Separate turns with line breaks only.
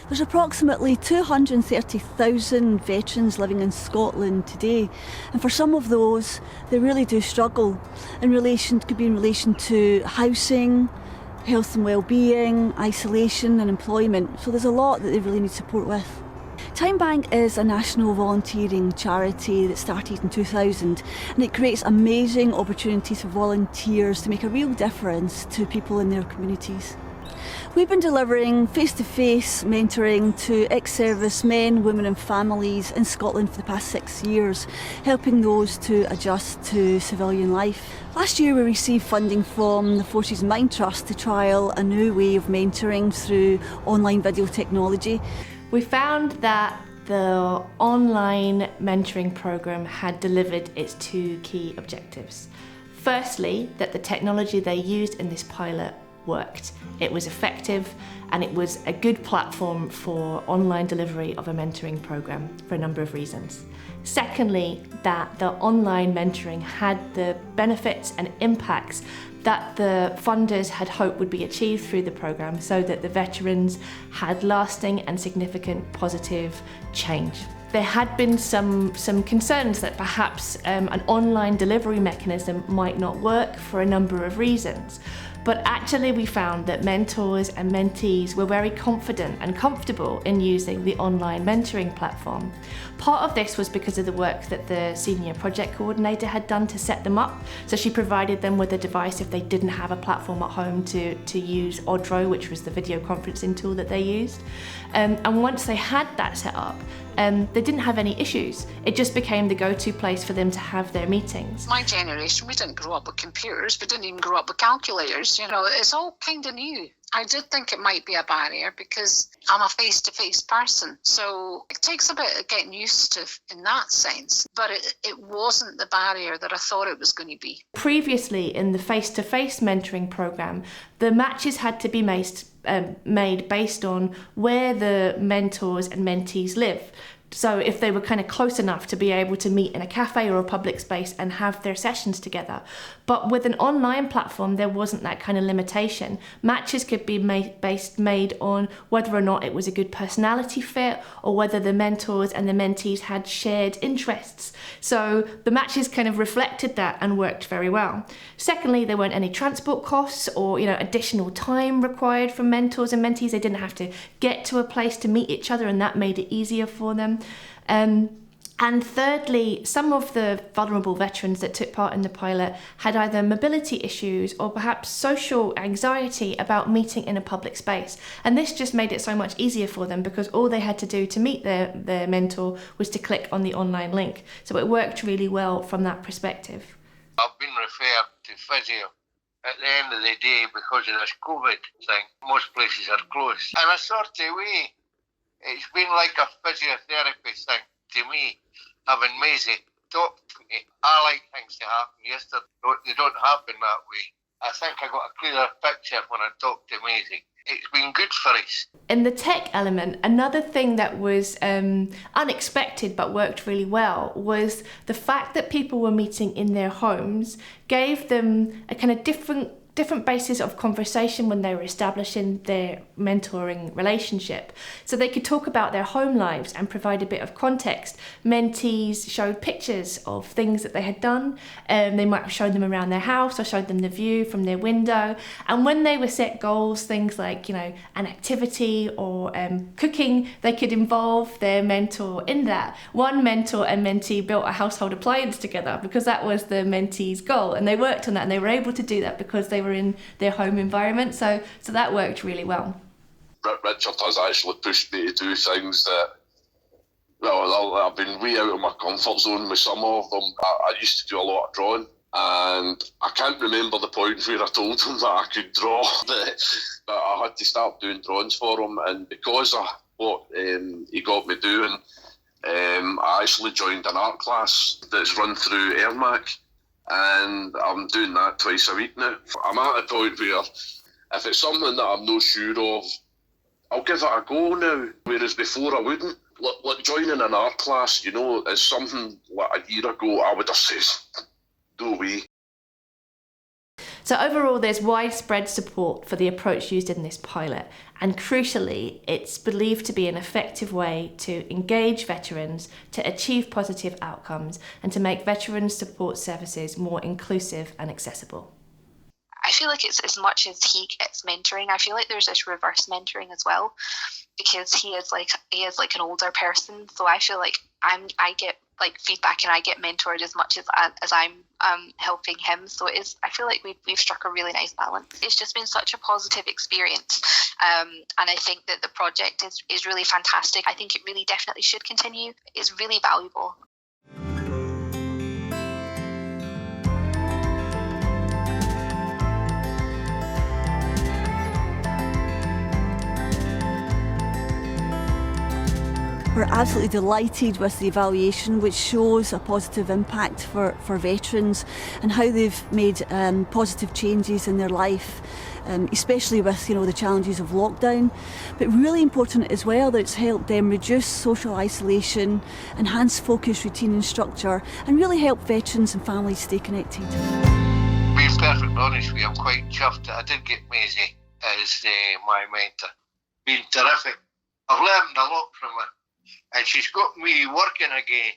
There's approximately 230,000 veterans living in Scotland today, and for some of those, they really do struggle. Could be in relation to housing, health and wellbeing, isolation and employment. So there's a lot that they really need support with. TimeBank is a national volunteering charity that started in 2000, and it creates amazing opportunities for volunteers to make a real difference to people in their communities. We've been delivering face-to-face mentoring to ex-service men, women and families in Scotland for the past 6 years, helping those to adjust to civilian life. Last year we received funding from the Forces Mind Trust to trial a new way of mentoring through online video technology.
We found that the online mentoring program had delivered its two key objectives. Firstly, that the technology they used in this pilot worked. It was effective and it was a good platform for online delivery of a mentoring program for a number of reasons. Secondly, that the online mentoring had the benefits and impacts that the funders had hoped would be achieved through the program, so that the veterans had lasting and significant positive change. There had been some concerns that perhaps an online delivery mechanism might not work for a number of reasons. But actually we found that mentors and mentees were very confident and comfortable in using the online mentoring platform. Part of this was because of the work that the senior project coordinator had done to set them up. So she provided them with a device if they didn't have a platform at home to use Odro, which was the video conferencing tool that they used. And once they had that set up, they didn't have any issues. It just became the go-to place for them to have their meetings.
My generation, we didn't grow up with computers, we didn't even grow up with calculators, it's all kind of new. I did think it might be a barrier because I'm a face-to-face person, so it takes a bit of getting used to in that sense, but it wasn't the barrier that I thought it was going to be.
Previously in the face-to-face mentoring program, the matches had to be made based on where the mentors and mentees live. So if they were kind of close enough to be able to meet in a cafe or a public space and have their sessions together. But with an online platform, there wasn't that kind of limitation. Matches could be made on whether or not it was a good personality fit or whether the mentors and the mentees had shared interests. So the matches kind of reflected that and worked very well. Secondly, there weren't any transport costs or additional time required from mentors and mentees. They didn't have to get to a place to meet each other, and that made it easier for them. And thirdly, some of the vulnerable veterans that took part in the pilot had either mobility issues or perhaps social anxiety about meeting in a public space. And this just made it so much easier for them because all they had to do to meet their mentor was to click on the online link. So it worked really well from that perspective.
I've been referred to physio at the end of the day because of this COVID thing. Most places are closed. In a sort of way, it's been like a physiotherapy thing to me, having Maisie talk to me. I like things to happen yesterday. They don't happen that way. I think I got a clearer picture when I talked to Maisie. It's been good for us.
In the tech element, another thing that was unexpected but worked really well was the fact that people were meeting in their homes gave them a kind of different basis of conversation when they were establishing their mentoring relationship. So they could talk about their home lives and provide a bit of context. Mentees showed pictures of things that they had done. They might have shown them around their house or showed them the view from their window. And when they were set goals, things like, an activity or cooking, they could involve their mentor in that. One mentor and mentee built a household appliance together because that was the mentee's goal. And they worked on that and they were able to do that because they were in their home environment, so that worked really well.
Richard has actually pushed me to do things that, I've been way out of my comfort zone with some of them. I used to do a lot of drawing, and I can't remember the point where I told him that I could draw, but I had to start doing drawings for him, and because of what he got me doing, I actually joined an art class that's run through Airmac. And I'm doing that twice a week now. I'm at a point where if it's something that I'm not sure of, I'll give it a go now, whereas before I wouldn't. Like joining an art class, is something like a year ago I would have said, no way.
So overall, there's widespread support for the approach used in this pilot, and crucially, it's believed to be an effective way to engage veterans, to achieve positive outcomes, and to make veterans support services more inclusive and accessible.
I feel like it's as much as he gets mentoring, I feel like there's this reverse mentoring as well, because he is like an older person. So I feel like I get like feedback and I get mentored as much as I'm helping him. So I feel like we've struck a really nice balance. It's just been such a positive experience, and I think that the project is really fantastic. I think it really definitely should continue. It's really valuable.
We're absolutely delighted with the evaluation, which shows a positive impact for veterans and how they've made positive changes in their life, especially with the challenges of lockdown. But really important as well that it's helped them reduce social isolation, enhance focus, routine and structure, and really help veterans and families stay connected.
Being perfectly honest with you, I'm quite chuffed that I did get Maisie as my mentor. Been terrific. I've learned a lot from her. And she's got me working again.